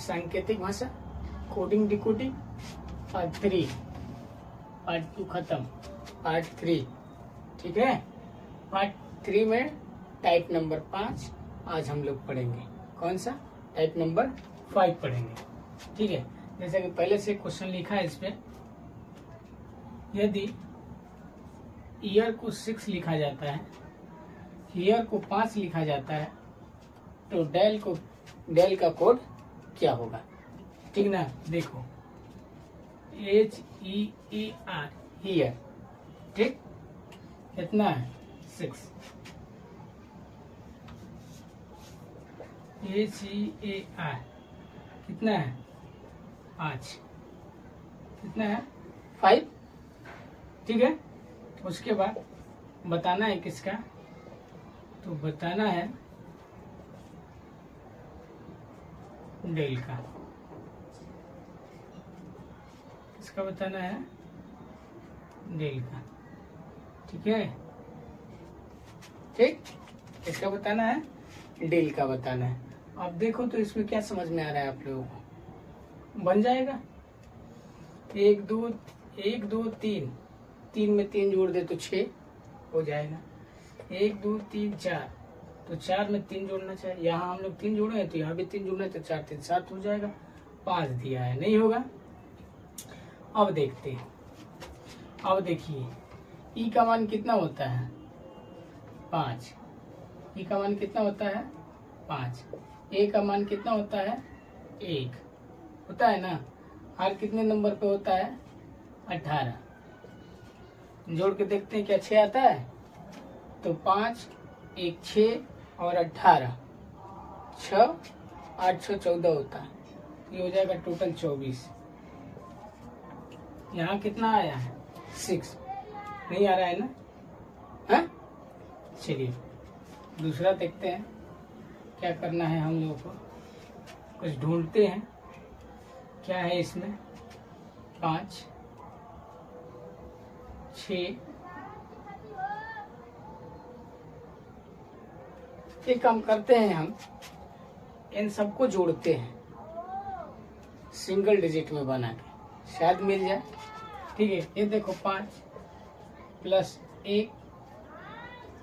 सांकेतिक भाषा, coding decoding, part 3, part 2 खत्म, पार्ट 3, ठीक है। पार्ट 3 में टाइप नंबर 5 आज हम लोग पढ़ेंगे। कौन सा? टाइप नंबर 5 पढ़ेंगे, ठीक है। जैसे कि पहले से क्वेश्चन लिखा है इस पे, यदि ईयर को 6 लिखा जाता है, ईयर को 5 लिखा जाता है, तो डेल का कोड क्या होगा? ठीक ना। देखो HEER, ईयर, ठीक, कितना है? 6। HEAR कितना है? 5। कितना है? 5, ठीक है। उसके बाद बताना है किसका? तो बताना है डेल का। किसका बताना है? डेल का, ठीक है। ठीक, किसका बताना है? डेल का बताना है। अब देखो तो इसमें क्या समझ में आ रहा है आप लोगों को? बन जाएगा 1 2 3, 3 में 3 जोड़ दे तो 6 हो जाएगा। 1 2 3 4, तो 4 में 3 जोड़ना चाहिए। यहाँ हम लोग 3 जोड़े हैं तो यहाँ भी 3 जोड़ना है, तो 4 3 7 हो जाएगा। 5 दिया है, नहीं होगा। अब देखते हैं। अब देखिए ई का मान कितना होता है? 5। ई का मान कितना होता है? 5। ए का मान कितना होता है? 1 होता है ना। आर कितने नंबर पे होता है? 18। जोड़ के देखते हैं क्या 6 आता है? तो 5 1 6 और 18, 6 8 6 14 होता है। ये हो जाएगा टोटल 24। यहाँ कितना आया है? 6। नहीं आ रहा है ना? हाँ, चलिए दूसरा देखते हैं क्या करना है हम लोगों को। कुछ ढूंढते हैं क्या है इसमें। 5 6, एक काम करते हैं, हम इन सबको जोड़ते हैं सिंगल डिजिट में बना के, शायद मिल जाए। ठीक है, ये देखो 5 प्लस 1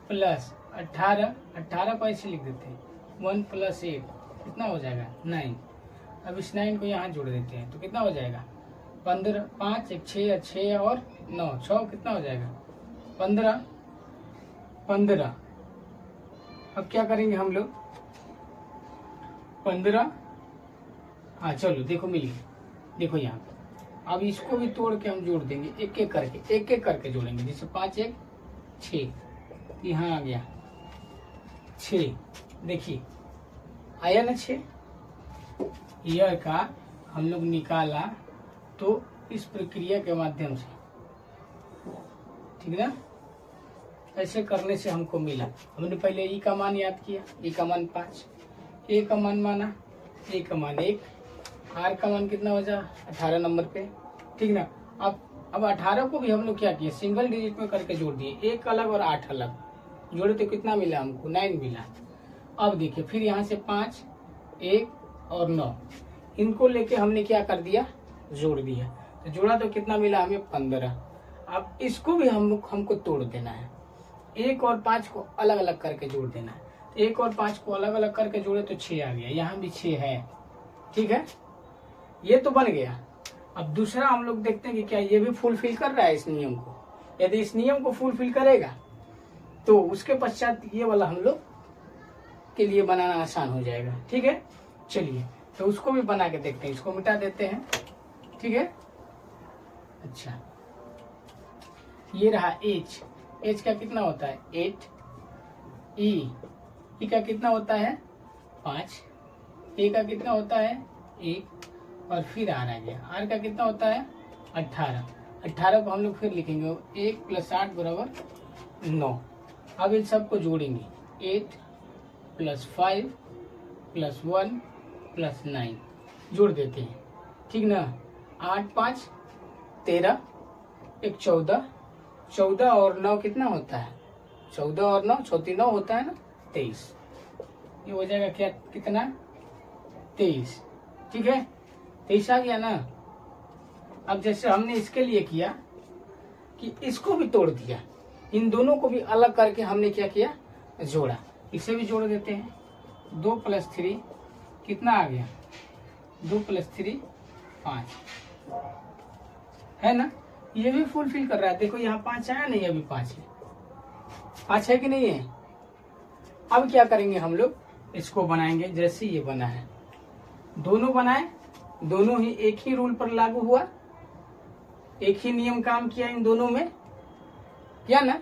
प्लस 18, 18 को ऐसे लिख देते हैं। 1 प्लस 8 कितना हो जाएगा? 9। अब इस 9 को यहाँ जोड़ देते हैं तो कितना हो जाएगा? 15, 5 1 6 6 और 9, 6 कितना हो जाएगा? 15। अब क्या करेंगे हम लोग? 15, हाँ चलो देखो मिल गया। देखो यहाँ पे अब इसको भी तोड़ के हम जोड़ देंगे, एक एक करके जोड़ेंगे। जैसे 5 1 6, यहाँ आ गया 6। देखिए आया ना 6। ईयर का हम लोग निकाला तो इस प्रक्रिया के माध्यम से, ठीक ना, ऐसे करने से हमको मिला। हमने पहले ई का मान याद किया, ई का मान 5, ए का मान माना, ए का मान 1, आर का मान कितना हो जा? 18 नंबर पे, ठीक ना। अब 18 को भी हम लोग क्या किए? सिंगल डिजिट में करके जोड़ दिए, 1 अलग और 8 अलग जोड़े तो कितना मिला हमको? 9 मिला। अब देखिए फिर यहाँ से 5 1 और 9, इनको लेके हमने क्या कर दिया? जोड़ दिया। तो जोड़ा तो कितना मिला हमें? 15। अब इसको भी हमको तोड़ देना है, 1 और 5 को अलग अलग करके जोड़ देना है। 1 और 5 को अलग अलग करके जोड़े तो 6 आ गया, यहाँ भी 6 है, ठीक है। ये तो बन गया। अब दूसरा हम लोग देखते हैं कि क्या ये भी फुलफिल कर रहा है इस नियम को। यदि इस नियम को फुलफिल करेगा तो उसके पश्चात ये वाला हम लोग के लिए बनाना आसान हो जाएगा, ठीक है। चलिए तो उसको भी बना के देखते हैं, इसको मिटा देते हैं, ठीक है। अच्छा, ये रहा एच का कितना होता है? 8। ई का कितना होता है? 5। ए का कितना होता है? 1 और फिर आर आ गया। आर का कितना होता है? 18। 18 को हम लोग फिर लिखेंगे 1 + 8 = 9। अब इन सबको जोड़ेंगे, 8 + 5 + 1 + 9 जोड़ देते हैं, ठीक ना। 8 5 13, 1 14, 14 और 9 कितना होता है? 14 और 9 34 9 होता है ना, 23। ये हो जाएगा क्या? कितना? 23, ठीक है, 23 आ गया ना। अब जैसे हमने इसके लिए किया कि इसको भी तोड़ दिया, इन दोनों को भी अलग करके हमने क्या किया, जोड़ा। इसे भी जोड़ देते हैं। 2 + 3 कितना आ गया, 2 + 3 5 है ना। ये भी फुलफिल कर रहा है। देखो यहाँ 5 आया नहीं, अभी 5 है, 5 है कि नहीं है। अब क्या करेंगे हम लोग, इसको बनाएंगे जैसे ये बना है। दोनों बनाए, दोनों ही एक ही रूल पर लागू हुआ, एक ही नियम काम किया इन दोनों में, क्या ना।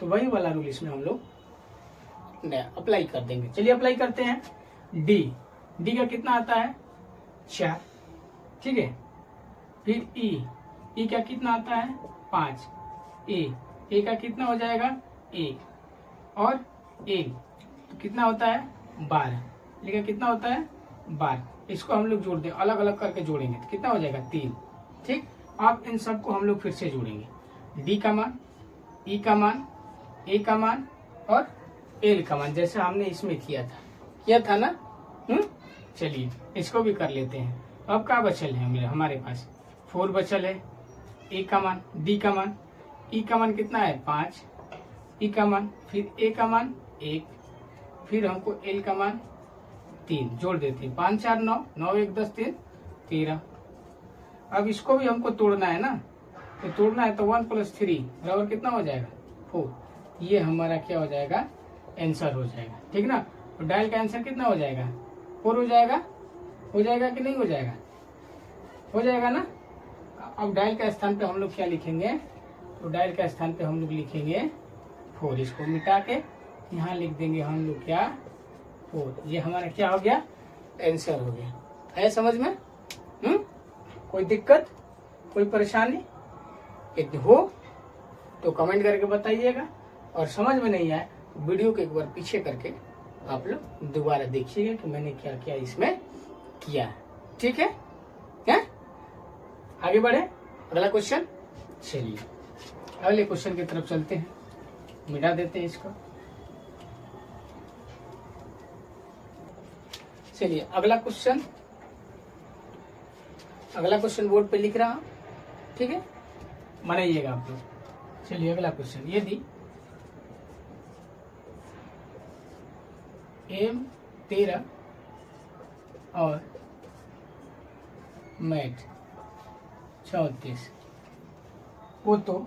तो वही वाला रूल इसमें हम लोग अप्लाई कर देंगे। चलिए अप्लाई करते हैं। डी का कितना आता है, 4, ठीक है। फिर ई का कितना आता है, 5। ए का कितना हो जाएगा, 1, और ए तो कितना होता है, 12। ए का कितना होता है, 12। इसको हम लोग जोड़ दें, अलग अलग करके जोड़ेंगे तो कितना हो जाएगा, 3, ठीक। अब इन सबको हम लोग फिर से जोड़ेंगे। डी का मान, ई का मान, ए का मान और एल का मान, जैसे हमने इसमें किया था ना। चलिए इसको भी कर लेते हैं। तो अब क्या बचल है हमारे पास, 4 बचल है। ए का मान, डी का मान, ई का मान कितना है, 5, ई का मान, फिर ए का मान 1, फिर हमको एल का मान 3 जोड़ देते हैं। 5 4 9, 9 1 10 3 13। अब इसको भी हमको तोड़ना है ना, तो तोड़ना है तो 1 + 3 बराबर कितना हो जाएगा, 4। ये हमारा क्या हो जाएगा, आंसर हो जाएगा, ठीक ना। तो डायल का आंसर कितना हो जाएगा, 4 हो जाएगा कि नहीं हो जाएगा, हो जाएगा ना। अब डायल का स्थान पे हम लोग क्या लिखेंगे, तो डायल का स्थान पे हम लोग लिखेंगे 4। इसको मिटा के यहाँ लिख देंगे हम लोग क्या, 4। ये हमारा क्या हो गया, आंसर हो गया। है समझ में, कोई दिक्कत, कोई परेशानी यदि हो तो कमेंट करके बताइएगा, और समझ में नहीं आए तो वीडियो को एक बार पीछे करके आप लोग दोबारा देखिएगा कि मैंने क्या क्या इसमें किया है, ठीक है। क्या आगे बढ़े, अगला क्वेश्चन। चलिए अगले क्वेश्चन की तरफ चलते हैं, मिटा देते हैं इसको। चलिए अगला क्वेश्चन बोर्ड पे लिख रहा हूं, ठीक है, बनाइएगा आप लोग। चलिए अगला क्वेश्चन, यदि M 13 और मैथ 34 वो तो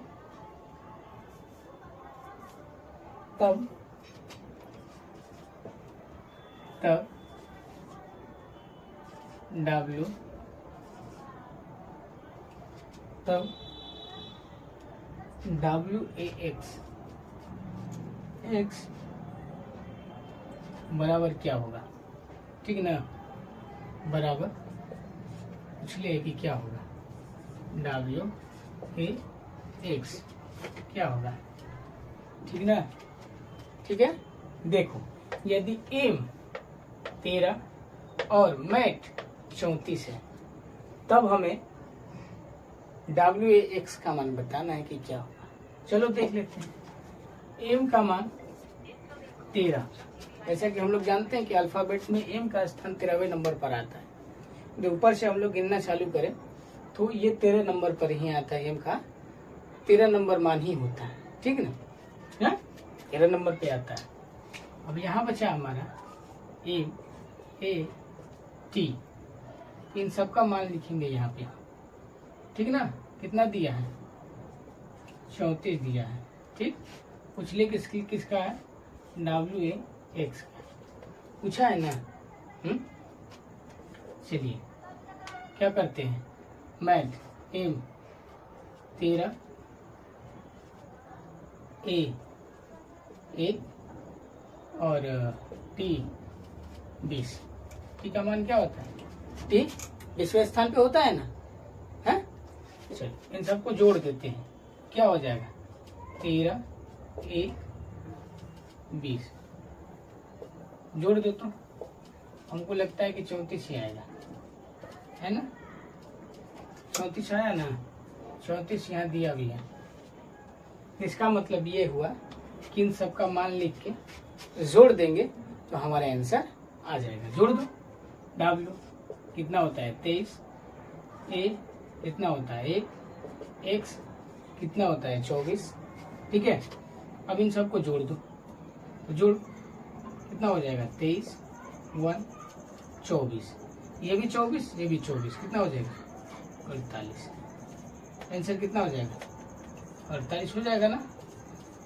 तब WAX बराबर क्या होगा, ठीक ना। बराबर पूछ ले कि क्या होगा, WAX क्या होगा, ठीक ना, ठीक है। देखो यदि M 13 और मैथ 34 है, तब हमें WAX का मान बताना है कि क्या होगा। चलो देख लेते हैं। M का मान 13, जैसा कि हम लोग जानते हैं कि अल्फाबेट में M का स्थान 13वें नंबर पर आता है। जो ऊपर से हम लोग गिनना चालू करें तो ये 13 नंबर पर ही आता है, M का 13 नंबर मान ही होता है, ठीक ना, 13 नंबर पे आता है। अब यहाँ बचा हमारा M A T, इन सब का मान लिखेंगे यहाँ पे, ठीक ना। कितना दिया है, 34 दिया है, ठीक। उछले किसका है, WAX पूछा है ना। चलिए क्या करते हैं, मैथ M 13 A 1 और T 20, T का मान क्या होता है, T 20वें स्थान पे होता है ना, है। चलिए इन सबको जोड़ देते हैं, क्या हो जाएगा, 13 1 20 जोड़ देता हूँ। हमको लगता है कि 34 ही आएगा, है ना। 34 आया ना, 34 यहाँ दिया भी है। इसका मतलब ये हुआ कि इन सबका मान लिख के जोड़ देंगे तो हमारा आंसर आ जाएगा। जोड़ दो, कितना होता है 23, ए कितना होता है 1, एक्स कितना होता है 24। ठीक है, अब इन सबको जोड़ दो, तो जोड़ कितना हो जाएगा 23, 1, 24, ये भी 24, ये भी 24, कितना हो जाएगा 48। आंसर कितना हो जाएगा 48 हो जाएगा ना,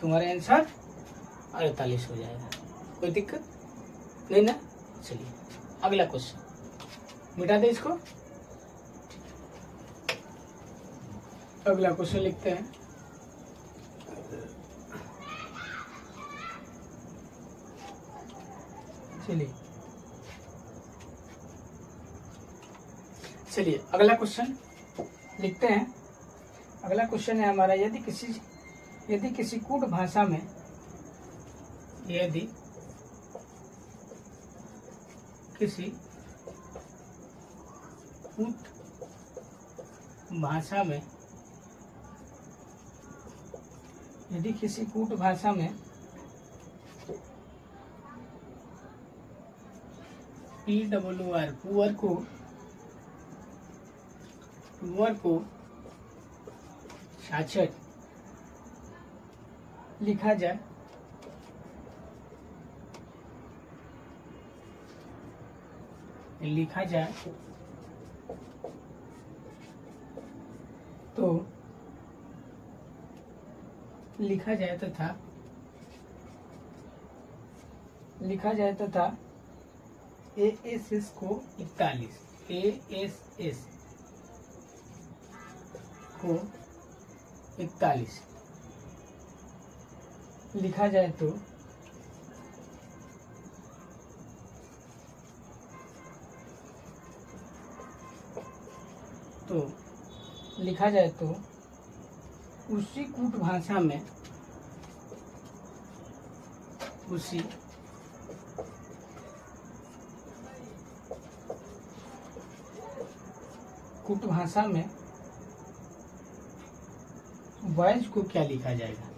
तुम्हारा आंसर 48 हो जाएगा। कोई दिक्कत नहीं ना। चलिए अगला क्वेश्चन, मिटा दे इसको। अगला क्वेश्चन लिखते हैं। चलिए अगला क्वेश्चन लिखते हैं। अगला क्वेश्चन है हमारा, यदि किसी कूट भाषा में, यदि किसी कूट भाषा में, यदि किसी कूट भाषा में PWR पुअर को 66 लिखा जाए तथा ASS को 41, ASS को 41 लिखा जाए तो उसी कूट भाषा में, उसी कूट भाषा में बॉयज को क्या लिखा जाएगा,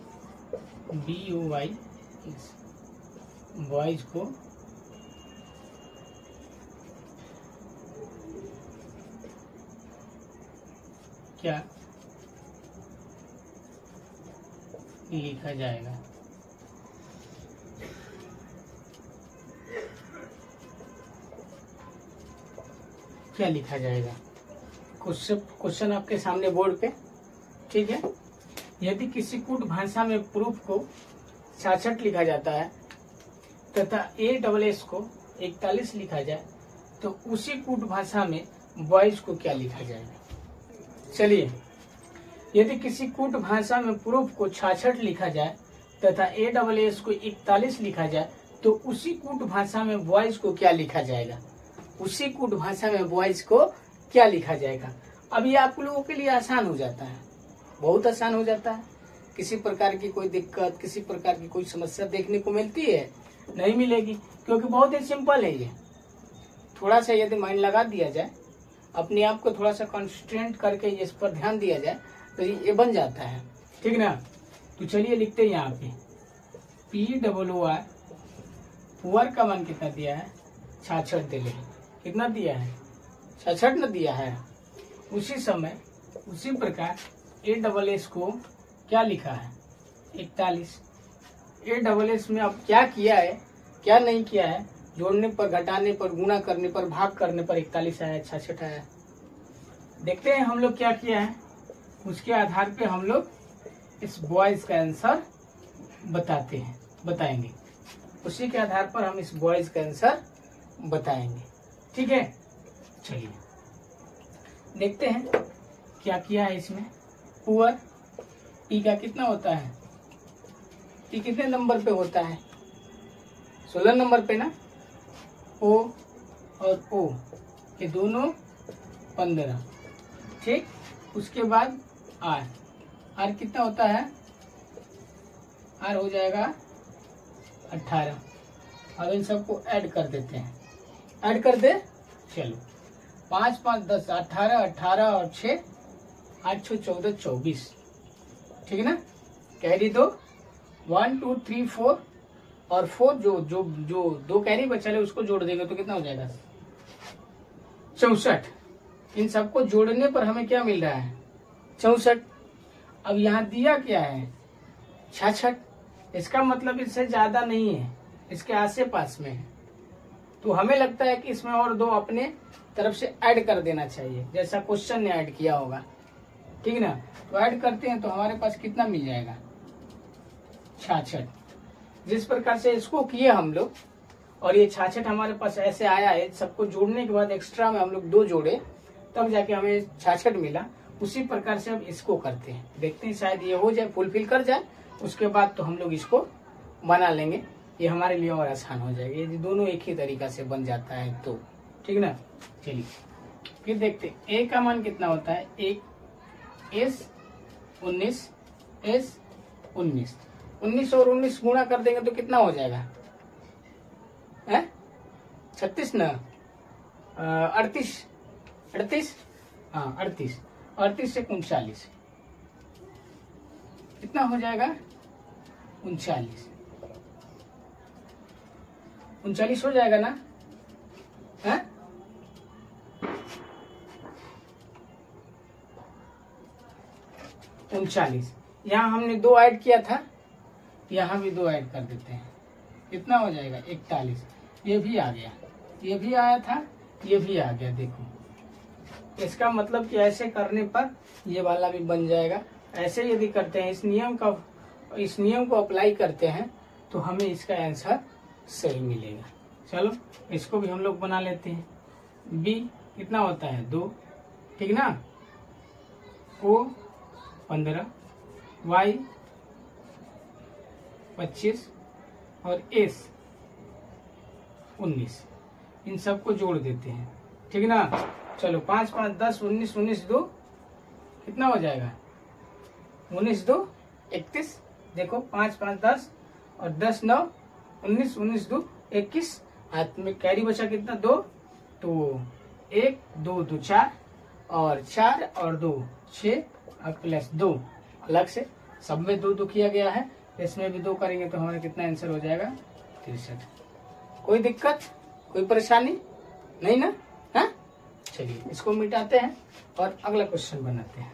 BOY, बॉयज को क्या लिखा जाएगा। क्या लिखा जाएगा, क्वेश्चन आपके सामने बोर्ड पे। ठीक है, यदि किसी कूट भाषा में प्रूफ को 66 लिखा जाता है तथा ASS को 41 लिखा जाए तो उसी कूट भाषा में बॉयज को क्या लिखा जाएगा। चलिए, यदि किसी कूट भाषा में प्रूफ को 66 लिखा जाए तथा ASS को 41 लिखा जाए तो उसी कूट भाषा में बॉयज को क्या लिखा जाएगा। उसी कूट भाषा में बॉयज को क्या लिखा जाएगा। अब ये आप लोगों के लिए आसान हो जाता है, बहुत आसान हो जाता है। किसी प्रकार की कोई दिक्कत, किसी प्रकार की कोई समस्या देखने को मिलती है नहीं मिलेगी, क्योंकि बहुत ही सिंपल है ये। थोड़ा सा यदि माइंड लगा दिया जाए, अपने आप को थोड़ा सा कॉन्सेंट्रेट करके इस पर ध्यान दिया जाए तो ये बन जाता है। ठीक ना। तो चलिए लिखते हैं यहाँ पे PWR पुअर का मान कितना दिया है 66 दे ले, कितना दिया है 66 न दिया है। उसी समय उसी प्रकार ASS को क्या लिखा है 41। ASS में अब क्या किया है क्या नहीं किया है, जोड़ने पर, घटाने पर, गुणा करने पर, भाग करने पर 41 आया, 66 आया। देखते हैं हम लोग क्या किया है, उसके आधार पे हम लोग इस बॉयज का आंसर बताएंगे। उसी के आधार पर हम इस बॉयज का आंसर बताएंगे। ठीक है, चलिए देखते हैं क्या किया है इसमें। पुअर P का कितना होता है, P कितने नंबर पे होता है 16 नंबर पे ना। O और O ये दोनों 15। ठीक, उसके बाद R कितना होता है, R हो जाएगा 18। अब इन सबको ऐड कर देते हैं, ऐड कर दे। चलो 5 5 10 18, 18 और 6 8 6 14 24। ठीक है ना। कैरी दो 1 2 3 4 और 4 जो 2 कैरी बचा ले उसको जोड़ देंगे तो कितना हो जाएगा 64। इन सबको जोड़ने पर हमें क्या मिल रहा है? 64। अब यहाँ दिया क्या है? 66। इसका मतलब इससे ज्यादा नहीं है, इसके आसे पास में है। तो हमें लगता है कि इसमें और 2 अपने तरफ से ऐड कर देना चाहिए, जैसा क्वेश्चन ने ऐड किया होगा। ठीक ना? तो ऐड करते हैं तो हमारे पास कितना मिल जाएगा? 66। जिस प्रकार से इसको किए हम लोग, और ये 66 हमारे पास ऐसे आया है, सबको जोड़ने के बाद एक्स्ट्रा में हम लोग 2 जोड़े, तब जाके हमें 66 मिला। उसी प्रकार से अब इसको करते हैं, देखते हैं शायद ये हो जाए, फुलफिल कर जाए। उसके बाद तो हम लोग इसको बना लेंगे, ये हमारे लिए और आसान हो जाएगा। ये दोनों एक ही तरीका से बन जाता है तो ठीक ना। चलिए फिर देखते हैं ए का मान कितना होता है। 1 S 19 S 19 19 और 19 गुणा कर देंगे तो कितना हो जाएगा? 36 ना, 38 हाँ 38 से 39 कितना हो जाएगा? 39 हो जाएगा ना? है 39। यहाँ हमने 2 ऐड किया था, यहाँ भी 2 ऐड कर देते हैं। कितना हो जाएगा? 41। ये भी आ गया, ये भी आया था, ये भी आ गया। देखो इसका मतलब कि ऐसे करने पर ये वाला भी बन जाएगा। ऐसे यदि करते हैं, इस नियम को अप्लाई करते हैं तो हमें इसका आंसर सही मिलेगा। चलो इसको भी हम लोग बना लेते हैं। बी कितना होता है? 2, ठीक ना। ओ 15, वाई 25 और एस 19। इन सबको जोड़ देते हैं, ठीक ना। चलो 5 5 10 19 19 2 कितना हो जाएगा? 19 2 31। देखो 5 5 10 और 10 9 19 19 2 21। हाथ में कैरी बचा कितना? 2। तो 1 2 2 4 और 4 और 2 6 और प्लस 2 अलग से सब में 2 2 किया गया है। इसमें भी 2 करेंगे तो हमारा कितना आंसर हो जाएगा? 63। कोई दिक्कत, कोई परेशानी नहीं ना? हाँ चलिए इसको मिटाते हैं और अगला क्वेश्चन बनाते हैं।